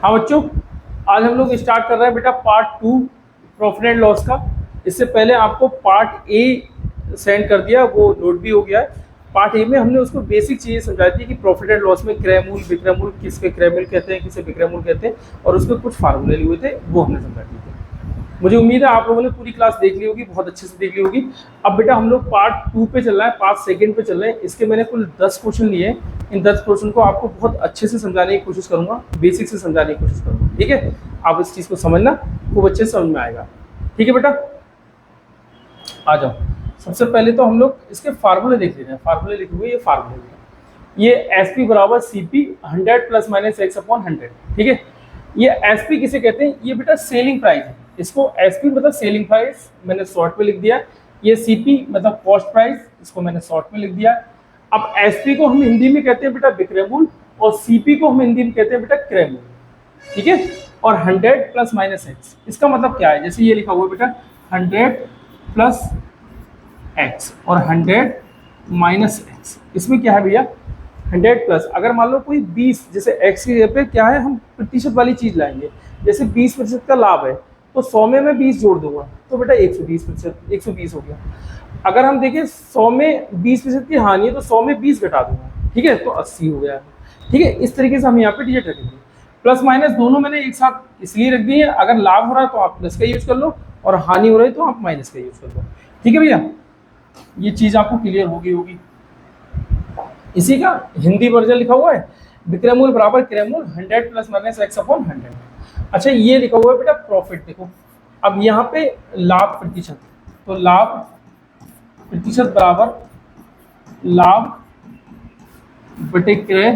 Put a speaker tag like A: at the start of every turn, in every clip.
A: हाँ बच्चों, आज हम लोग स्टार्ट कर रहे हैं बेटा पार्ट 2 प्रॉफिट एंड लॉस का। इससे पहले आपको पार्ट ए सेंड कर दिया, वो लोड भी हो गया है। पार्ट ए में हमने उसको बेसिक चीज़ें समझाई थी कि प्रॉफिट एंड लॉस में क्रय मूल, विक्रय मूल, किसके क्रय मूल कहते हैं, किसे विक्रय मूल कहते हैं, और उसके कुछ फार्मूले लिए हुए थे, वो हमने समझा दिए थे। मुझे उम्मीद है आप लोगों ने पूरी क्लास देख ली होगी, बहुत अच्छे से देख ली होगी। अब बेटा हम लोग पार्ट 2 पे चल रहा है, पार्ट सेकंड पे चल रहे हैं। इसके मैंने कुल 10 क्वेश्चन लिए हैं। इन 10 क्वेश्चन को आपको बहुत अच्छे से समझाने की कोशिश करूंगा, बेसिक से समझाने की कोशिश करूंगा, ठीक है। आप इस चीज़ को समझना, खूब अच्छे से समझ में आएगा, ठीक है बेटा। आ जाओ, सबसे पहले तो हम लोग इसके फार्मूले देख लेते हैं। फार्मूले लिखे हुए ये फार्मूले, ये एस पी बराबर C P 100 plus minus x upon 100, ठीक है। ये एस पी किसे कहते हैं? ये बेटा सेलिंग प्राइस है। इसको एस पी मतलब सेलिंग प्राइस, मैंने शॉर्ट में लिख दिया। ये सी पी मतलब कॉस्ट प्राइस, इसको मैंने शॉर्ट में लिख दिया। अब एस पी को हम हिंदी में कहते हैं बेटा विक्रय मूल, और सी पी को हम हिंदी में कहते हैं बेटा क्रय मूल, ठीक है। और 100 प्लस माइनस एक्स, इसका मतलब क्या है? जैसे ये लिखा हुआ बेटा 100 प्लस एक्स और 100 माइनस एक्स, इसमें क्या है भैया 100 प्लस। अगर मान लो कोई 20, जैसे एक्स की जगह पे क्या है, हम प्रतिशत वाली चीज लाएंगे। जैसे 20% का लाभ है तो 100 में मैं 20 जोड़ दूंगा, तो बेटा 120%, 120 हो गया। अगर हम देखें 100 में 20% की हानि है तो 100 में 20 घटा दूंगा, ठीक है, तो 80 हो गया, ठीक है। इस तरीके से हम यहाँ पे डिजिट रखेंगे। प्लस माइनस दोनों मैंने एक साथ इसलिए रख दिए, अगर लाभ हो रहा है तो आप प्लस का यूज कर लो, और हानि हो रही है तो आप माइनस का यूज कर लो, ठीक है भैया। ये चीज आपको क्लियर होगी। इसी का हिंदी वर्जन लिखा हुआ है विक्रय मूल बराबर क्रय मूल 100 प्लस माइनस एक्स अपॉन 100। अच्छा, ये लिखा हुआ है बेटा प्रॉफिट। देखो अब यहाँ पे लाभ प्रतिशत, तो लाभ प्रतिशत बराबर लाभ बटे क्रय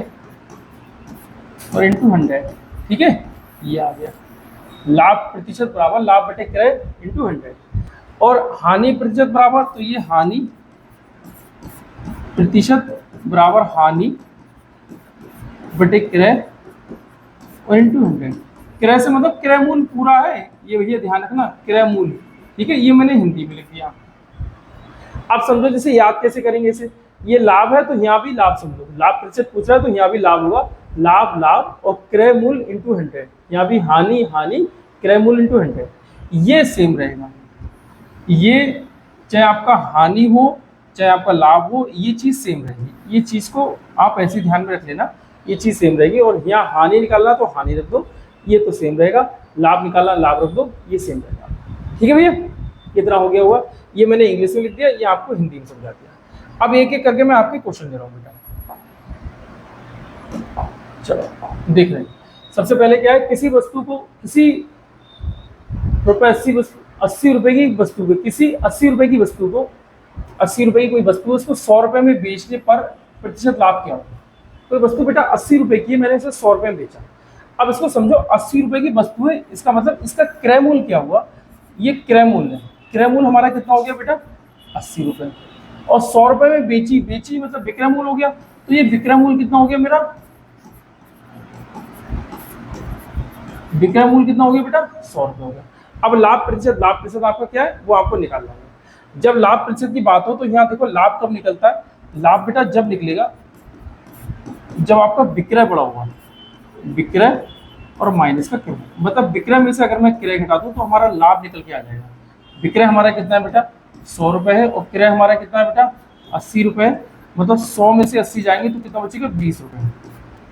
A: और इंटू 100, ठीक है। ये आ गया लाभ प्रतिशत बराबर लाभ बटे क्रय इंटू 100। और हानि प्रतिशत बराबर, तो ये हानि प्रतिशत बराबर हानि बटे क्रय और इंटू 100। क्रय से मतलब क्रय मूल पूरा है, ये भैया ध्यान रखना, क्रय मूल, ठीक है। ये मैंने हिंदी में लिख दिया। आप समझो जैसे याद कैसे करेंगे इसे, ये लाभ है तो यहाँ भी लाभ समझो, लाभ प्रतिशत पूछ रहा है तो यहाँ भी लाभ होगा, लाभ लाभ और क्रय मूल इंटू 100। यहाँ भी हानि हानि क्रय मूल इंटू 100, ये सेम रहेगा। ये चाहे आपका हानि हो चाहे आपका लाभ हो, ये चीज़ सेम रहेगी। ये चीज़ को आप ऐसे ध्यान में रख लेना, ये चीज़ सेम रहेगी। और यहाँ हानि निकालना तो हानि रख दो, ये तो सेम रहेगा। लाभ निकालना लाभ रख दो, ये सेम रहेगा, ठीक है भैया। कितना हो गया हुआ, ये मैंने इंग्लिश में लिख दिया, ये आपको हिंदी में समझा दिया। अब एक एक करके मैं आपके क्वेश्चन दे रहा हूँ बेटा, चलो देख रहे हैं। सबसे पहले क्या है, किसी वस्तु को, किसी रुपये 80 रुपए की वस्तु को, किसी 80 रुपए की वस्तु को, 80 रुपए की कोई वस्तु, उसको 100 रुपए में बेचने पर प्रतिशत लाभ क्या होगा? कोई वस्तु बेटा 80 रुपए की है, मैंने इसे 100 रुपए में बेचा। अब इसको समझो 80 रुपए की वस्तु है, इसका मतलब इसका क्रय मूल क्या हुआ? ये क्रय मूल है। क्रय मूल हमारा कितना हो गया बेटा 80 रुपए, और 100 रुपए में बेची मतलब विक्रय मूल हो गया। तो ये विक्रय मूल कितना हो गया मेरा? विक्रय मूल कितना हो गया बेटा 100 रुपए हो गया। अब लाभ प्रतिशत आपका क्या है वो आपको निकालना है। जब लाभ प्रतिशत की बात हो तो यहाँ देखो लाभ कब निकलता है? लाभ बेटा जब निकलेगा जब आपका विक्रय बड़ा होगा, विक्रय और माइनस का क्रय, मतलब विक्रय में से अगर मैं क्रय घटा दूं तो हमारा लाभ निकल के आ जाएगा। विक्रय हमारा कितना है बेटा 100 रुपए है, और क्रय हमारा कितना है बेटा 80 रुपए, मतलब 100 में से 80 जाएंगे तो कितना बचेगा 20 रुपए।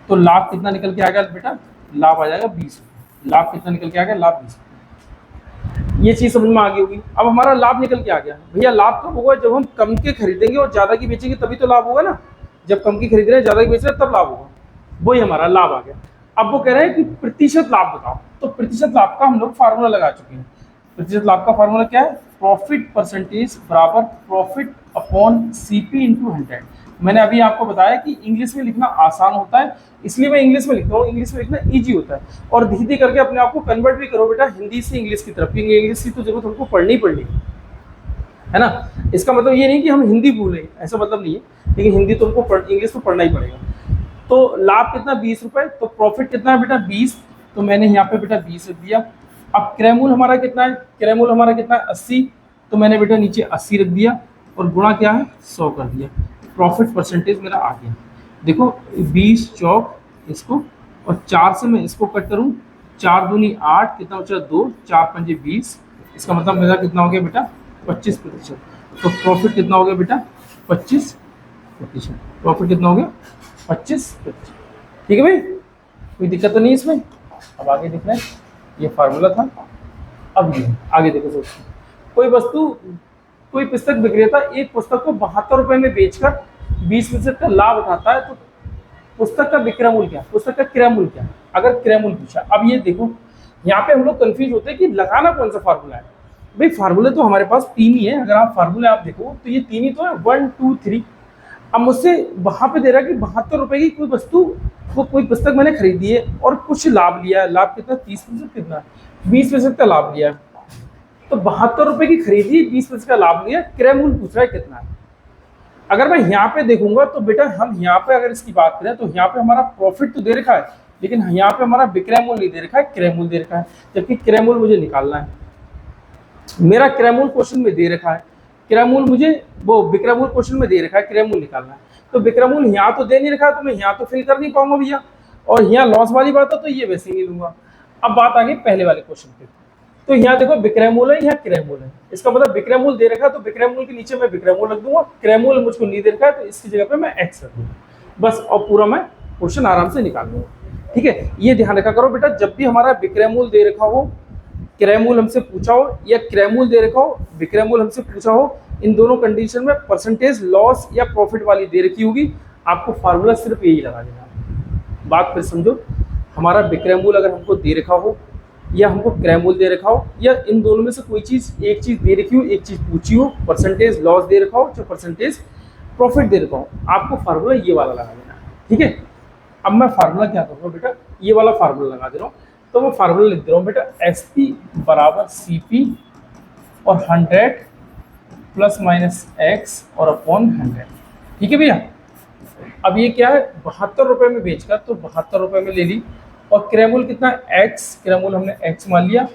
A: तो लाभ कितना निकल के आ गया बेटा? लाभ आ जाएगा 20 रुपये। लाभ कितना निकल के आ गया? लाभ 20 रुपये। ये चीज समझ में आ गई होगी। अब हमारा लाभ निकल के आ गया। भैया लाभ कब होगा? जब हम कम के खरीदेंगे और ज्यादा की बेचेंगे तभी तो लाभ होगा ना। जब कम की खरीद रहे हैं ज्यादा की बेच रहे हैं तब लाभ होगा, वही हमारा लाभ आ गया। अब वो कह रहे हैं कि प्रतिशत लाभ बताओ, तो प्रतिशत लाभ का हम लोग फार्मूला लगा चुके हैं। प्रतिशत लाभ का फार्मूला क्या है? प्रॉफिट परसेंटेज बराबर प्रॉफिट अपॉन सीपी इंटू 100। मैंने अभी आपको बताया कि इंग्लिश में लिखना आसान होता है, इसलिए मैं इंग्लिश में लिखता हूँ। इंग्लिश में लिखना इजी होता है, और धीरे धीरे करके अपने आप को कन्वर्ट भी करो बेटा हिंदी से इंग्लिश की तरफ, क्योंकि इंग्लिश की तो जरूरत हमको पढ़नी ही पड़नी है ना। इसका मतलब ये नहीं कि हम हिंदी भूलें, ऐसा मतलब नहीं है, लेकिन हिंदी तो हमको इंग्लिश तो पढ़ना ही पड़ेगा। तो लाभ कितना 20 रुपए, तो प्रॉफिट कितना है बेटा 20, तो मैंने यहाँ पे बेटा 20 रख दिया। अब क्रय मूल हमारा कितना है? क्रय मूल हमारा कितना है 80, तो मैंने बेटा नीचे 80 रख दिया, और गुणा क्या है 100 कर दिया। प्रॉफिट परसेंटेज मेरा आ गया। देखो 20 चौक इसको, और 4 से मैं इसको कट करूँ 4 दूनी 8, कितना बचा 2, 4 पंजे 20, इसका मतलब मेरा कितना हो गया बेटा 25%। तो प्रॉफिट कितना हो गया बेटा 25%। प्रॉफिट कितना हो गया 25%। ठीक है भाई, कोई दिक्कत तो नहीं इसमें। अब आगे देखना है, ये फार्मूला था। अब ये आगे देखो दोस्तों, कोई पुस्तक विक्रेता एक पुस्तक को 72 रुपए में बेचकर 20% का लाभ उठाता है, तो पुस्तक का विक्रय मूल्य क्या, पुस्तक का क्रय मूल्य क्या। अगर क्रय मूल्य पूछा, अब ये देखो यहाँ पे हम लोग कंफ्यूज होते हैं कि लगाना कौन सा फार्मूला है। भाई फार्मूले तो हमारे पास 3 ही है, अगर आप फार्मूले आप देखो तो ये 3 ही तो है, 1 2 3। अब मुझसे वहां पे दे रहा है कि 72 रुपए की कोई वस्तु, वो कोई पुस्तक मैंने खरीदी है और कुछ लाभ लिया है। लाभ कितना 30%, कितना 20% का लाभ लिया है। तो 72 रुपए की खरीदी, 20% का लाभ लिया, क्रय मूल्य पूछ रहा है कितना है। अगर मैं यहाँ पे देखूंगा तो बेटा हम यहाँ पे अगर इसकी बात करें तो यहाँ पे हमारा प्रॉफिट तो दे रखा है, लेकिन यहाँ पे हमारा विक्रय मूल्य नहीं दे रखा है, क्रय मूल्य दे रखा है। जबकि क्रय मूल्य मुझे निकालना है, मेरा क्रय मूल्य क्वेश्चन में दे रखा है, क्रय मूल्य मुझे वो विक्रय मूल्य क्वेश्चन में दे रखा है, क्रय मूल्य निकालना है। तो विक्रय मूल्य यहाँ तो दे नहीं रखा है, तो मैं यहाँ तो फिल कर नहीं पाऊंगा भैया, और यहाँ लॉस वाली बात है तो ये वैसे ही नहीं दूंगा। अब बात आ गई पहले वाले क्वेश्चन पे, तो यहाँ देखो विक्रय मूल्य है, यहाँ क्रय मूल्य है। इसका मतलब विक्रय मूल्य दे रखा है तो विक्रय मूल्य के नीचे मैं विक्रय मूल्य रख दूंगा, क्रय मूल्य मुझको नहीं दे रखा है तो इसकी जगह पे मैं एक्स रख दूंगा बस, और पूरा मैं क्वेश्चन आराम से निकाल लूंगा। ठीक है, ये ध्यान रखा करो बेटा, जब भी हमारा विक्रय मूल्य दे रखा हो, क्रय मूल्य हमसे पूछा हो, या क्रय मूल्य दे रखा हो, विक्रय मूल्य हमसे पूछा हो, इन दोनों कंडीशन में परसेंटेज लॉस या प्रॉफिट वाली दे रखी होगी, आपको फार्मूला सिर्फ यही लगा देना। बात फिर समझो, हमारा विक्रय मूल्य अगर हमको दे रखा हो या हमको क्रय मूल्य दे रखा हो, या इन दोनों में से कोई चीज, एक चीज दे रखी हो, एक चीज पूछी हो, परसेंटेज लॉस दे रखा हो, जो परसेंटेज प्रॉफिट दे रखा हो, आपको फार्मूला ये वाला लगा देना है। ठीक है, अब मैं फार्मूला क्या करूँगा बेटा, ये वाला फार्मूला लगा दे रहा हूँ। तो मैं फार्मूला लिख दे रहा हूँ बेटा, SP बराबर CP और 100 प्लस माइनस X और अपॉन 100। ठीक है भैया, अब ये क्या है 72 रुपए में बेचकर, तो 72 रुपए में ले ली, और क्रय मूल्य कितना X, क्रय मूल्य हमने X मान लिया,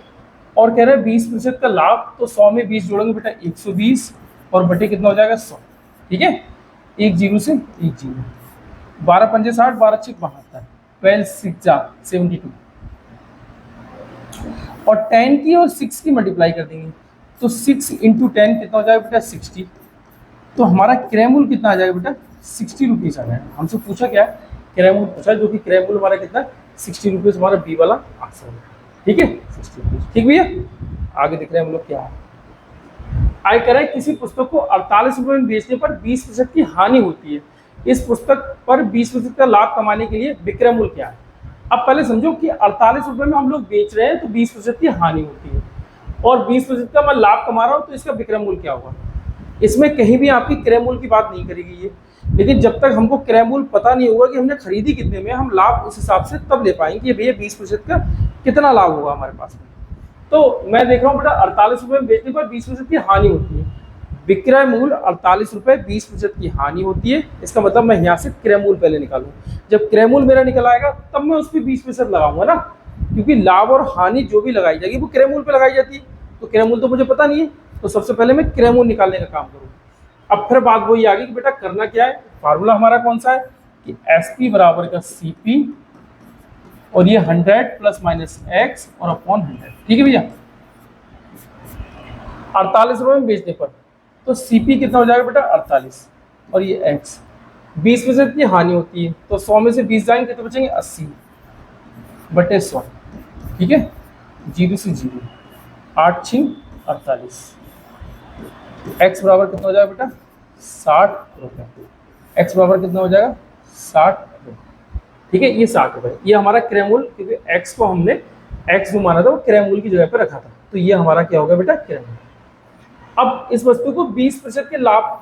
A: और कह रहे हैं 20% का लाभ, तो 100 में 20 जोड़ेंगे बेटा 120, और बटे कितना हो जाएगा 100। ठीक है, 1 0 से 1 0, 12 पंजे 60, 12 6 72, 12 6 72, और 10 की और 6 की मल्टीप्लाई कर देंगे, तो 6 इंटू 10 कितना हो जाएगा बेटा 60। तो हमारा क्रय मूल्य कितना आ जाएगा बेटा 60 रुपीज़ आ जाएगा। हमसे पूछा क्या है, क्रय मूल्य पूछा, जो कि क्रय मूल्य हमारा कितना 60 रुपीज़, हमारा बी वाला आंसर है। ठीक है 60 रुपीज़। ठीक भैया, आगे दिख रहे हैं हम लोग क्या है, आय करे किसी पुस्तक को 48 रुपये में बेचने पर 20% की हानि होती है, इस पुस्तक पर 20% का लाभ कमाने के लिए विक्रय मूल्य क्या है। अब पहले समझो कि 48 रुपये में हम लोग बेच रहे हैं तो 20% की हानि होती है, और 20% का मैं लाभ कमा रहा हूँ, तो इसका विक्रय मूल्य क्या होगा। इसमें कहीं भी आपकी क्रय मूल्य की बात नहीं करेगी ये, लेकिन जब तक हमको क्रय मूल्य पता नहीं होगा कि हमने खरीदी कितने में, हम लाभ उस हिसाब से तब ले पाएंगे कि भैया 20% का कितना लाभ होगा हमारे पास में। तो मैं देख रहा हूँ बेटा 48 रुपये में बेचने पर 20% की हानि होती है, विक्रय मूल्य 48 रुपये, 20% की हानि होती है। इसका मतलब मैं यहाँ से क्रय मूल्य पहले निकालूं, जब क्रय मूल्य मेरा निकल आएगा तब मैं उस पर 20% लगाऊंगा ना, क्योंकि लाभ और हानि जो भी लगाई जाएगी वो क्रय मूल्य पे लगाई जाती है, तो क्रय मूल्य तो मुझे पता नहीं है, तो सबसे पहले मैं क्रय मूल्य निकालने का काम करूँ। अब फिर बात वही आ गई कि बेटा करना क्या है, फार्मूला हमारा कौन सा है कि SP बराबर का CP और ये 100 प्लस माइनस X और अपॉन 100। ठीक है भैया, 48 रुपये में बेचने पर तो CP कितना हो जाएगा बेटा 48, और ये X 20% की हानि होती है, तो 100 में से 20 जाएंगे कितने बचेंगे 80 बटे 100। ठीक है, 0 से 0, 8 6 48, X बराबर कितना हो जाएगा बेटा 60 रुपये, X बराबर कितना हो जाएगा 60 रुपये। ठीक है, ये 60 रुपये, ये हमारा क्रय मूल्य, क्योंकि X को हमने X जो माना था वो क्रय मूल्य की जगह पे रखा था, तो ये हमारा क्या होगा बेटा क्रय मूल्य। अब इस वस्तु को 20% के लाभ,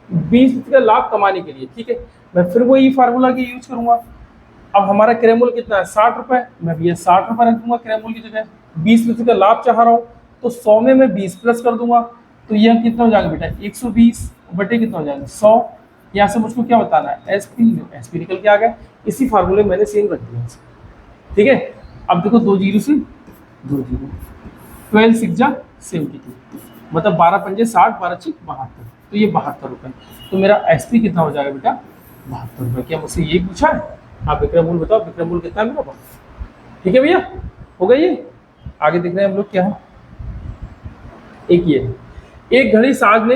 A: 20% का लाभ कमाने के लिए, ठीक है, मैं फिर वही फार्मूला की यूज करूंगा। अब हमारा क्रय मूल्य कितना है 60 रुपये, मैं भी ये 60 रुपये रख दूंगा क्रय मूल्य की जगह। 20% का लाभ चाह रहा हूँ तो 100 में मैं 20 प्लस कर दूंगा, तो ये कितना हो जाएगा बेटा 120 बटे कितना हो जाएगा 100। यहाँ से मुझको क्या बताना है SP निकल के आ गया, इसी फार्मूले मैंने सेम रख दिया। ठीक है, अब देखो 2 0 से 2 0, 12 6 जा 72, मतलब 12 पंजे 60, 12 6 72, तो ये 72 रुपये। तो मेरा SP कितना हो जाएगा बेटा 72 रुपये। क्या मुझसे ये पूछा है, आप विक्रय मूल्य बताओ, विक्रय मूल्य कितना है मेरा ठीक है भैया, हो गई ये। आगे देख रहे हैं हम लोग क्या है। एक ये एक घड़ी साज ने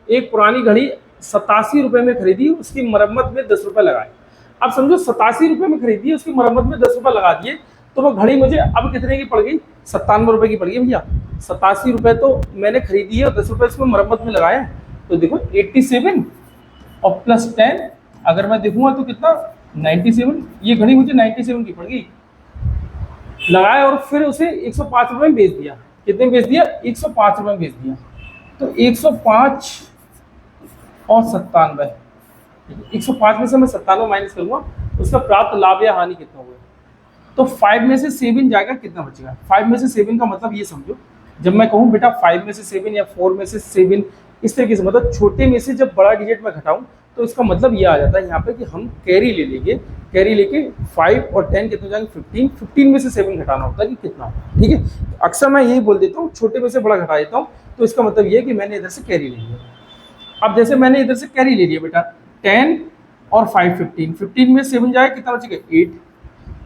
A: एक पुरानी घड़ी 87 रुपए में खरीदी, उसकी मरम्मत में 10 रुपए लगाए। अब समझो 87 रुपए में खरीदी, उसकी मरम्मत में 10 रुपए लगा दिए, तो वो घड़ी मुझे अब कितने की पड़ गई? 97 रुपए की पड़ गई भैया। 87 रुपए तो मैंने खरीदी है और 10 रुपए इसमें मरम्मत में लगाए हैं, तो देखो 87 और प्लस 10, अगर मैं देखूंगा तो कितना 97, ये घड़ी मुझे 97 की पड़ गई। लगाया और फिर उसे 105 रुपए में बेच दिया। कितने में बेच दिया? 105 रुपए में बेच दिया। तो 105 और 97, 105 में से मैं 97 माइनस करूंगा, उसका प्राप्त लाभ या हानि कितना हुआ? तो 5 में से 7 जाएगा, कितना बचेगा? 5 में से 7 का मतलब ये समझो, जब मैं कहूँ बेटा 5 में से 7 या 4 में से 7, इस तरीके से, मतलब छोटे में से जब बड़ा डिजिट में घटाऊं, तो इसका मतलब ये आ जाता है यहाँ पे कि हम कैरी ले लेंगे। कैरी लेके 5 और 10 कितने हो जाएंगे? 15। 15 में से 7 घटाना होता है कि कितना होता है, ठीक है। अक्सर मैं यही बोल देता हूँ, छोटे में से बड़ा घटा देता हूँ, तो इसका मतलब ये है कि मैंने इधर से कैरी ले लिया। अब जैसे मैंने इधर से कैरी ले लिया बेटा, 10 और 5 15, 15 में 7 जाएगा, कितना बचेगा? 8,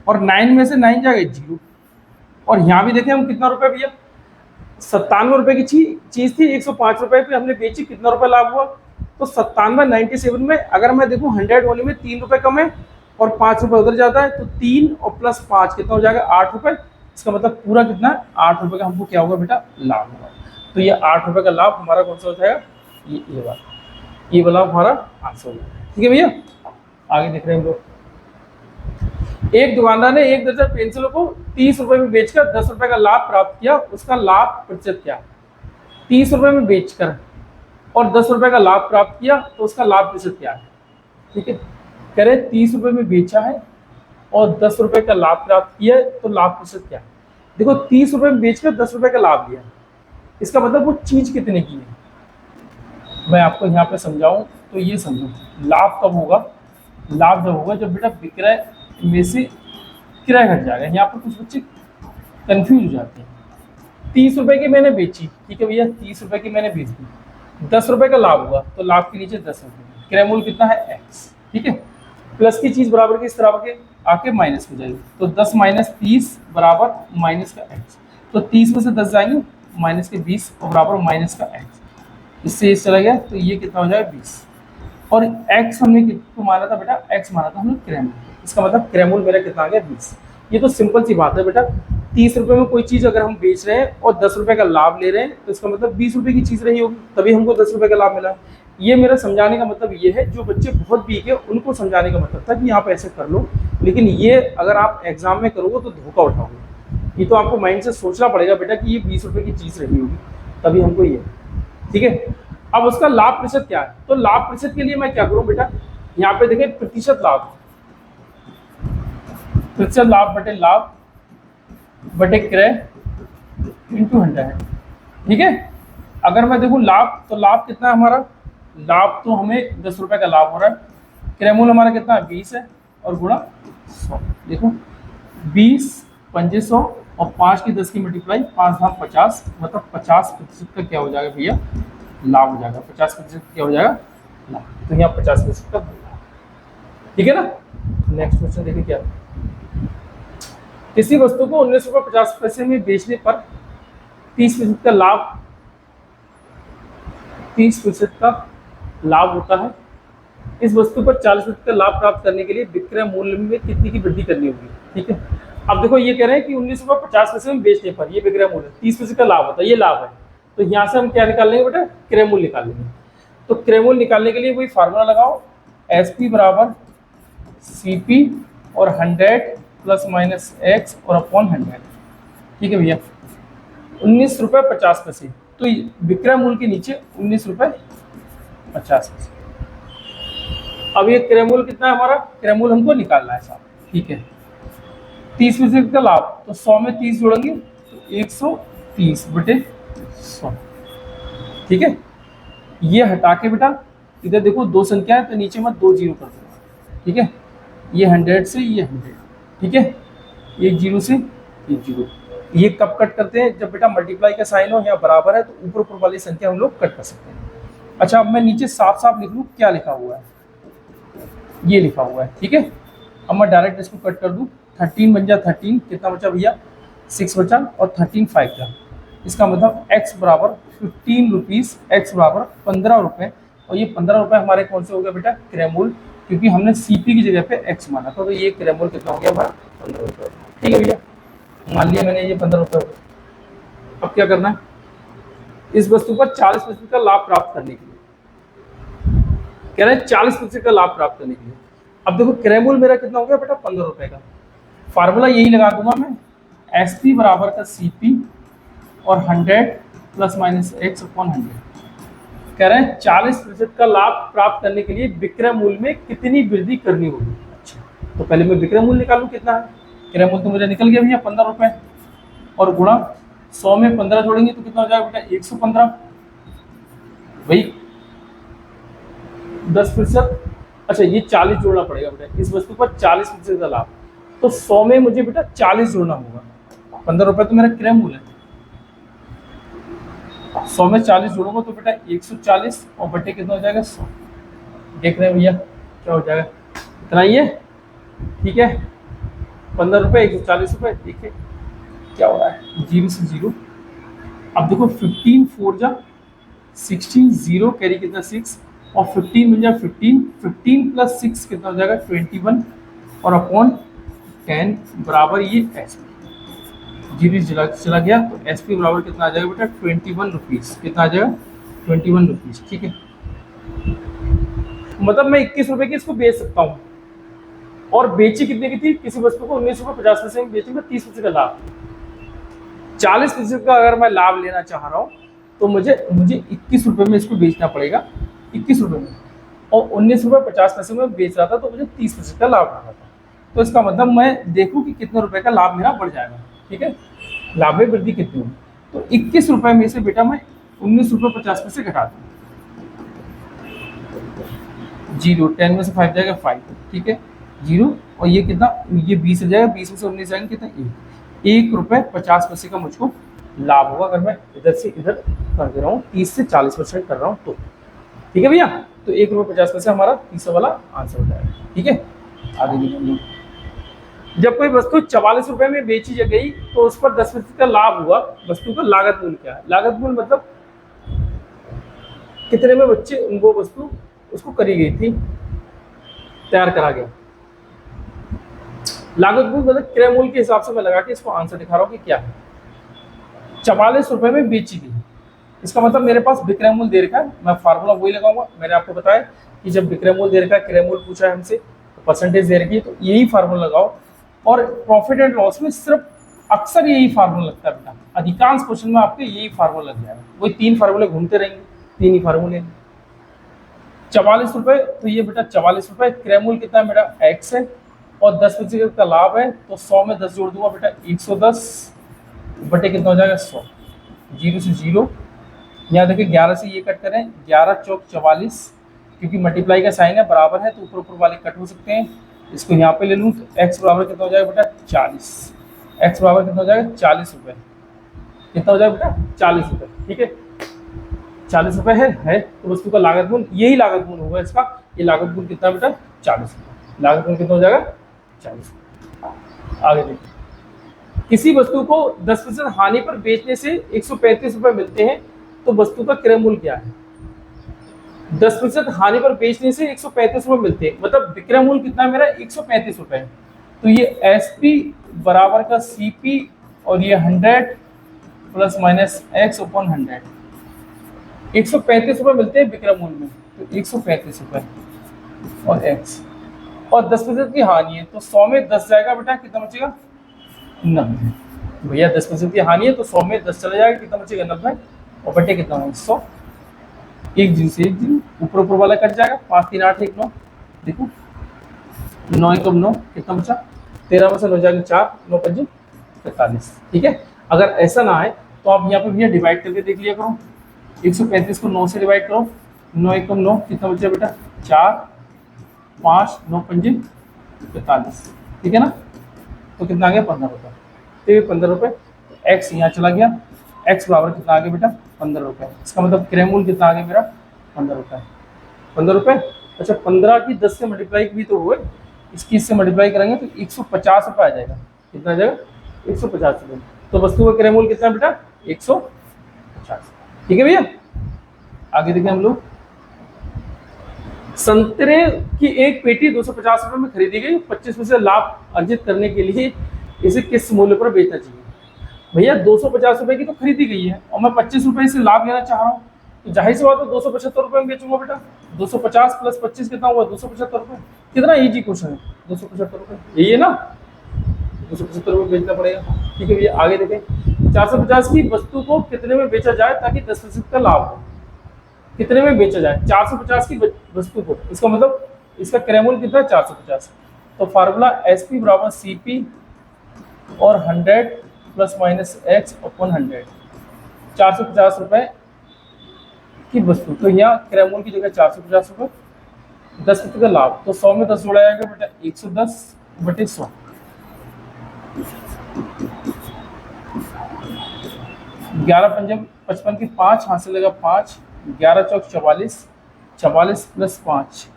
A: और 9 में से 9 जाएगा 0। और यहाँ भी देखें हम कितना रुपए भैया, 97 रुपए की चीज थी, 105 रुपए पे हमने बेची, कितना रुपए लाभ हुआ? तो 97 97 में अगर मैं देखूं 100 वाले में 3 रुपए कम है और 5 रुपए उधर जाता है, तो 3 और प्लस 5 कितना हो जाएगा? 8 रुपए। इसका मतलब पूरा कितना? 8 रुपए का हमको क्या होगा बेटा? लाभ होगा। तो ये 8 रुपए का लाभ हमारा कौन सा हो जाएगा? ये वाला हमारा आंसर होगा। ठीक है भैया, आगे देख रहे हैं हम लोग। एक दुकानदार ने 1 दर्जन पेंसिलों को 30 रुपए में बेचकर 10 रुपए का लाभ प्राप्त किया, उसका लाभ प्रतिशत क्या? 30 रुपए में बेचकर और 10 रुपए का लाभ प्राप्त किया, तो उसका लाभ प्रतिशत क्या है? ठीक है, कह रहे 30 रुपए में बेचा है और 10 रुपए का लाभ प्राप्त किया है, तो लाभ प्रतिशत क्या है? देखो 30 रुपए में बेचकर 10 रुपए का लाभ लिया, इसका मतलब वो चीज कितने की है? मैं आपको यहाँ पे समझाऊं तो ये समझो, लाभ कब होगा? लाभ जब होगा जब बेटा विक्रय में से किराया घट जाएगा। यहाँ पर कुछ बच्चे कंफ्यूज हो जाते हैं। 30 रुपए की मैंने बेची, ठीक है भैया, 30 रुपए की मैंने बेच दी, 10 रुपए का लाभ हुआ, तो लाभ के नीचे 10 रुपए, क्रय मूल्य कितना है? x, ठीक है। प्लस की चीज बराबर के इस तरह के आके माइनस हो जाएगी, तो 10 माइनस 30 बराबर माइनस का x, तो 30 में से 10 जाएंगे माइनस के 20 और बराबर माइनस का x, इससे इस चला गया, तो ये कितना हो जाएगा? 20। और x हमने कितना माना था बेटा? x माना था हमने क्रय मूल्य, इसका मतलब क्रय मूल्य मेरा कितना आ गया? 20। ये तो सिंपल सी बात है बेटा, 30 रुपए में कोई चीज अगर हम बेच रहे हैं और 10 रुपए का लाभ ले रहे हैं, तो इसका मतलब 20 रुपए की चीज रही होगी, तभी हमको 10 रुपए का लाभ मिला। ये मेरा समझाने का मतलब ये है, जो बच्चे बहुत वीक है उनको समझाने का मतलब था कि यहाँ पे ऐसे कर लो, लेकिन ये अगर आप एग्जाम में करोगे तो धोखा उठाओगे। ये तो आपको माइंड से सोचना पड़ेगा बेटा कि ये 20 रुपए की चीज रही होगी, तभी हमको ये, ठीक है। अब उसका लाभ प्रतिशत क्या है? तो लाभ प्रतिशत के लिए मैं क्या करूं बेटा, यहाँ पे देखें प्रतिशत लाभ, प्रतिशत लाभ बटे लाभ बटे क्रय इंटू 100, ठीक है। अगर मैं देखूं लाभ, तो लाभ कितना है हमारा? लाभ तो हमें 10 रुपए का लाभ हो रहा है, क्रय मूल्य हमारा कितना है? 20 है, और गुणा 100, देखो 20 500 और 5 की 10 की मल्टीप्लाई, 5 धाम 50, मतलब 50% का क्या हो जाएगा भैया? लाभ हो जाएगा। 50% क्या हो जाएगा? लाभ। तो यहाँ 50% का, ठीक है ना। नेक्स्ट क्वेश्चन देखिए क्या, किसी वस्तु को 19 रुपये 50 पैसे में बेचने पर 30% का लाभ, 30% का लाभ होता है। इस वस्तु पर 40% का लाभ प्राप्त करने के लिए विक्रय मूल्य में कितनी की वृद्धि करनी होगी? ठीक है, अब देखो ये कह रहे हैं कि 19 रुपये 50 पैसे में बेचने पर ये विक्रय मूल्य 30% का लाभ होता है, ये लाभ है। तो यहाँ से हम क्या निकाल लेंगे बेटा? क्रय मूल्य निकाल लेंगे। तो क्रय मूल्य निकालने के लिए वही फार्मूला लगाओ, SP बराबर CP और 100 प्लस माइनस x और अपॉन 100, ठीक है भैया। 19 रुपये 50 पैसे, तो विक्रय मूल्य के नीचे 19 रुपये 50 पैसे। अब ये क्रय मूल्य कितना है हमारा? क्रय मूल्य हमको निकालना है साहब, ठीक है। 30% का लाभ, तो 100 में 30 जोड़ेंगे तो 130 बटे 100, ठीक है। ये हटा के बेटा इधर देखो 2 संख्या है, तो नीचे में 2 जीरो कर दो, ठीक है। ये 100 से ये 100, ठीक है, एक जीरो से एक जीरो। ये कब कट करते हैं? जब बेटा मल्टीप्लाई का साइन हो या बराबर है, तो ऊपर ऊपर वाली संख्या हम लोग कट कर सकते हैं। अच्छा, अब मैं नीचे साफ साफ लिख लूँ, क्या लिखा हुआ है? ये लिखा हुआ है, ठीक है। अब मैं डायरेक्ट इसको कट कर दूँ, 13 बन जा 13, कितना बचा भैया 6 बचा, और 13 5 का, इसका मतलब x बराबर 15 रुपीज़, एक्स बराबर 15 रुपये। और ये 15 रुपये हमारे कौन से हो गया बेटा, क्रैमूल, क्योंकि हमने सीपी की जगह पे x माना था, तो ये क्रैमूल कितना हो गया हमारा 15 रुपये। ठीक है भैया, मान लिया मैंने ये 15 रुपये हो गए। अब क्या करना है, इस वस्तु पर 40% का लाभ प्राप्त करने के लिए कह रहे हैं, 40% का लाभ प्राप्त करने के लिए। अब देखो क्रैमूल मेरा कितना हो गया बेटा 15 रुपये का, फार्मूला यही लगा दूंगा मैं, SP बराबर का CP और 100 प्लस माइनस x अपॉन 100। कह रहे हैं 40% का लाभ प्राप्त करने के लिए विक्रय मूल्य में कितनी वृद्धि करनी होगी। अच्छा, तो पहले मैं विक्रय मूल्य निकालूं कितना है, क्रय मूल्य तो मुझे निकल गया भैया 15 रुपये, और गुणा 100 में 15 जोड़ेंगे तो कितना हो जाएगा बेटा 115, भाई 10%। अच्छा, ये 40 जोड़ना पड़ेगा बेटा, इस वस्तु पर 40% का लाभ, तो 100 में मुझे बेटा 40 जोड़ना होगा। 15 रुपये तो मेरा क्रय मूल्य है, 100 में 40 जोड़ोगे तो बेटा 140, और बटे कितना हो जाएगा 100। देख रहे हैं भैया क्या हो जाएगा, इतना ही है। ठीक है, 15 रुपये 140 रुपये, देखिए क्या हो रहा है, 0 से 0। अब देखो 15 4 जा 16, 0 कैरी कितना 6, और 15 बन जा 15, 15 प्लस 6 कितना हो जाएगा 21, और अपॉन 10 बराबर ये एस, 0 चला गया, तो SP बराबर कितना आ जाएगा बेटा 21 रुपीज़, कितना आ जाएगा 21 रुपीज़। ठीक है, मतलब मैं 21 रुपये की इसको बेच सकता हूँ, और बेची कितने की थी, किसी वस्तु को 19 रुपये 50 पैसे में बेचूंगा, 30% का लाभ। 40% का अगर मैं लाभ लेना चाह रहा हूँ तो मुझे 21 रुपये में इसको बेचना पड़ेगा, 21 रुपये में, और 19 रुपये 50 पैसे में बेच रहा था तो मुझे 30% का लाभ आ रहा था। तो इसका मतलब मैं देखूँ कि कितने रुपए का लाभ मेरा बढ़ जाएगा। ठीक है, लाभ में वृद्धि कितनी होगी, तो 21 रुपये में से बेटा मैं 19 रुपये 50 पैसे घटा दूँ, 0, 10 में से 5 जाएगा 5, ठीक है 0, और ये कितना, ये 20 हो जाएगा, 20 में से 19 जाएंगे कितना 1 रुपये 50 पैसे का मुझको लाभ होगा, अगर मैं इधर से इधर कर दे रहा हूँ 30 से 40% कर रहा हूँ तो। ठीक है भैया, तो 1 रुपये 50 पैसे हमारा तीसरा वाला आंसर हो जाएगा। ठीक है, आगे देखिए, जब कोई वस्तु 44 रुपये में बेची गई तो उस पर 10% का लाभ हुआ, वस्तु का लागत मूल्य क्या है, लागत मूल्य मतलब कितने में बच्चे उनको वस्तु उसको करी गई थी, तैयार करा गया। लागत मूल्य मतलब क्रय मूल्य के हिसाब से मैं लगा के इसको आंसर दिखा रहा हूँ कि क्या है। 44 रुपये में बेची गई, इसका मतलब मेरे पास विक्रय मूल्य दे रखा है, मैं फार्मूला वही लगाऊंगा। मैंने आपको बताया कि जब विक्रय मूल्य दे रखा है, क्रय मूल्य पूछा है हमसे, तो परसेंटेज दे रखी है, तो यही फार्मूला लगाओ। और प्रॉफिट एंड लॉस में सिर्फ अक्सर यही फार्मूला लगता है बेटा, अधिकांश क्वेश्चन में आपके यही फार्मूला लग जाएगा, वही 3 फार्मूले घूमते रहेंगे, 3 ही फार्मूले। 44 रुपये, तो ये बेटा 44 रुपये, क्रय मूल्य कितना है मेरा x है, और 10% का लाभ है, तो 100 में 10 जोड़ दूंगा बेटा 110 बटे कितना हो जाएगा 100, 0 से 0। यहाँ देखिए 11 से ये कट करें, 11 चौक 44, क्योंकि मल्टीप्लाई का साइन है, बराबर है, तो ऊपर ऊपर वाले कट हो सकते हैं। इसको यहाँ पे ले लूँ तो x बराबर कितना हो जाएगा बेटा 40, x बराबर कितना हो जाएगा 40 रुपये, कितना हो जाएगा बेटा 40 रुपये। ठीक है, 40 रुपये है, तो वस्तु का लागत मूल्य यही लागत मूल्य होगा इसका, ये लागत मूल्य कितना बेटा 40 रुपये, लागत मूल्य कितना हो जाएगा 40 रुपये। आगे देखिए, किसी वस्तु को 10% हानि पर बेचने से 135 रुपये मिलते हैं, तो वस्तु का क्रय मूल्य क्या है। 10% हानि पर बेचने से 135 रुपये मिलते हैं, मतलब विक्रय मूल्य कितना है मेरा 135 रुपये, तो ये SP बराबर का CP और ये 100 प्लस माइनस x अपॉन 100, 135 रुपये मिलते हैं विक्रय मूल्य में, तो 135 रुपये और x, और 10% की हानि है, तो 100 में 10 जाएगा बेटा, कितना बचेगा 90। भैया 10% की हानि है तो 100 में 10 चला जाएगा, कितना बचेगा 90, और बटे कितना होगा 100, एक दिन से एक दिन ऊपर ऊपर वाला कट जाएगा, 5 3 8 1 9, देखो 9 1 9 कितना बचा, 13 में से 9 जाएगा 4, 9 5 45। ठीक है, अगर ऐसा ना है तो आप यहाँ पे भैया डिवाइड करके देख लिया करो, 135 को 9 से डिवाइड करो, 9 1 9 कितना बचा बेटा 4 5 9 5 45। ठीक है ना, तो कितना आ गया 15 रुपये, तो ये 15 रुपये, एक्स यहाँ चला गया, एक्स बराबर कितना आ गया बेटा 15 रुपये, इसका मतलब क्रय मूल्य कितना आ गया मेरा 15 रुपये, 15 रुपये। अच्छा 15 की 10 से मल्टीप्लाई भी तो हुए, इसकी इससे मल्टीप्लाई करेंगे तो 150 रुपये आ जाएगा। कितना आ जाएगा? 150 रुपये। तो वस्तु का क्रय मूल्य कितना बेटा? 150। ठीक है भैया। आगे देखें हम लोग, संतरे की एक पेटी 250 रुपये में खरीदी गई, 25% लाभ अर्जित करने के लिए इसे किस मूल्य पर बेचना चाहिए? भैया 250 रुपये की तो खरीदी गई है और मैं 25 रुपये से लाभ लेना चाह रहा हूँ, तो जाहिर सी बात है 275 रुपये में बेचूंगा बेटा। 250 प्लस 25 कितना हुआ? 275 रुपये। कितना इजी क्वेश्चन है, 275 रुपये, यही है ना? 275 रुपये बेचना पड़ेगा। ठीक है भैया, आगे देखें, 450 की वस्तु को कितने में बेचा जाए ताकि 10% का लाभ हो? कितने में बेचा जाए 450 की वस्तु को? इसका मतलब इसका क्रय मूल्य कितना है? 450। तो फार्मूला SP बराबर CP और 100 प्लस माइनस x अपॉन 100। 450 रुपये की वस्तु, तो यहाँ क्रय मूल्य की जगह 450 रुपये, 10% का लाभ, तो 100 में 10 जोड़ा जाएगा बेटा, 110 बटे 100। 11 पंजे 55 की 5, हाथ से लगा 5, 11 चौक 44, 44 प्लस 5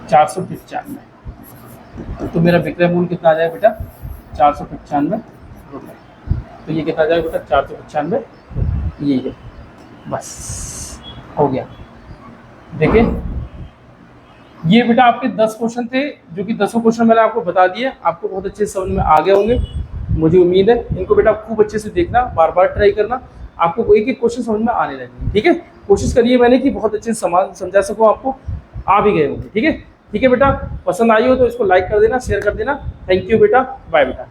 A: 495। तो मेरा विक्रय मूल्य कितना आ जाएगा बेटा? 495 रुपये। तो ये कितना आ जाएगा बेटा? 495, ये है, बस हो गया। देखिए ये बेटा आपके 10 क्वेश्चन थे, जो कि 10 क्वेश्चन मैंने आपको बता दिए, आपको बहुत अच्छे से समझ में आ गए होंगे, मुझे उम्मीद है। इनको बेटा खूब अच्छे से देखना, बार बार ट्राई करना, आपको एक एक क्वेश्चन समझ में आने लगेंगे। ठीक है, कोशिश करिए मैंने कि बहुत अच्छे से समझा सकूँ आपको, आ भी गए होंगे। ठीक है, ठीक है बेटा, पसंद आई हो तो इसको लाइक कर देना, शेयर कर देना। थैंक यू बेटा, बाय बेटा।